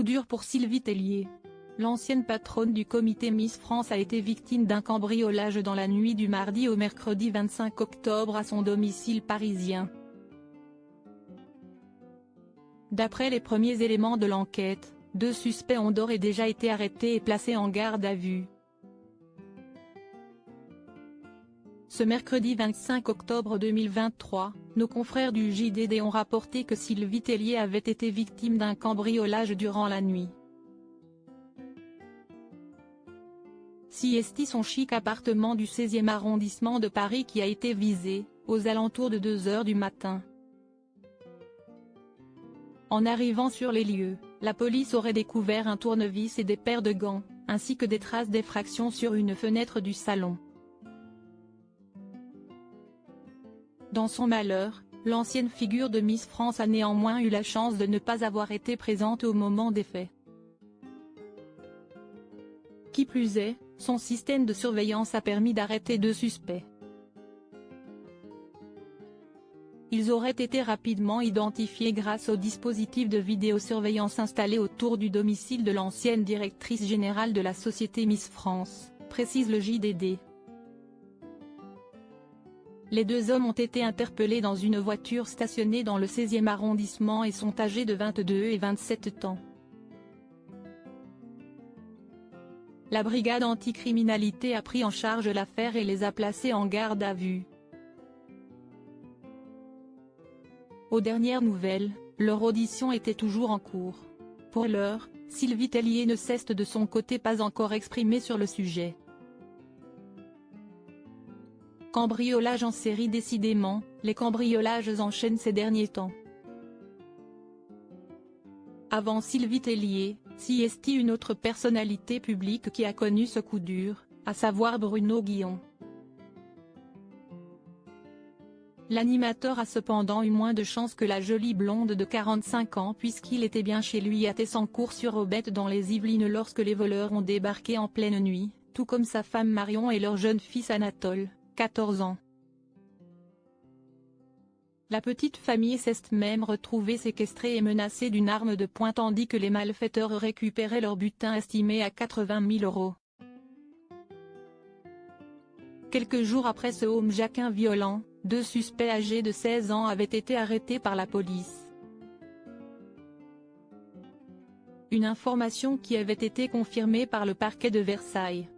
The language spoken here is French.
Coup dur pour Sylvie Tellier. L'ancienne patronne du comité Miss France a été victime d'un cambriolage dans la nuit du mardi au mercredi 25 octobre à son domicile parisien. D'après les premiers éléments de l'enquête, 2 suspects ont d'ores et déjà été arrêtés et placés en garde à vue. Ce mercredi 25 octobre 2023, nos confrères du JDD ont rapporté que Sylvie Tellier avait été victime d'un cambriolage durant la nuit. C'est son chic appartement du 16e arrondissement de Paris qui a été visé, aux alentours de 2 h du matin. En arrivant sur les lieux, la police aurait découvert un tournevis et des paires de gants, ainsi que des traces d'effraction sur une fenêtre du salon. Dans son malheur, l'ancienne figure de Miss France a néanmoins eu la chance de ne pas avoir été présente au moment des faits. Qui plus est, son système de surveillance a permis d'arrêter 2 suspects. Ils auraient été rapidement identifiés grâce au dispositif de vidéosurveillance installé autour du domicile de l'ancienne directrice générale de la société Miss France, précise le JDD. Les 2 hommes ont été interpellés dans une voiture stationnée dans le 16e arrondissement et sont âgés de 22 et 27 ans. La brigade anticriminalité a pris en charge l'affaire et les a placés en garde à vue. Aux dernières nouvelles, leur audition était toujours en cours. Pour l'heure, Sylvie Tellier ne s'est de son côté pas encore exprimée sur le sujet. Cambriolage en série. Décidément, les cambriolages enchaînent ces derniers temps. Avant Sylvie Tellier, c'est une autre personnalité publique qui a connu ce coup dur, à savoir Bruno Guillon. L'animateur a cependant eu moins de chance que la jolie blonde de 45 ans puisqu'il était bien chez lui à Tessancourt-sur-Aubette dans les Yvelines lorsque les voleurs ont débarqué en pleine nuit, tout comme sa femme Marion et leur jeune fils Anatole, 14 ans. La petite famille s'est même retrouvée séquestrée et menacée d'une arme de poing tandis que les malfaiteurs récupéraient leur butin estimé à 80 000 €. Quelques jours après ce homejaquin violent, 2 suspects âgés de 16 ans avaient été arrêtés par la police. Une information qui avait été confirmée par le parquet de Versailles.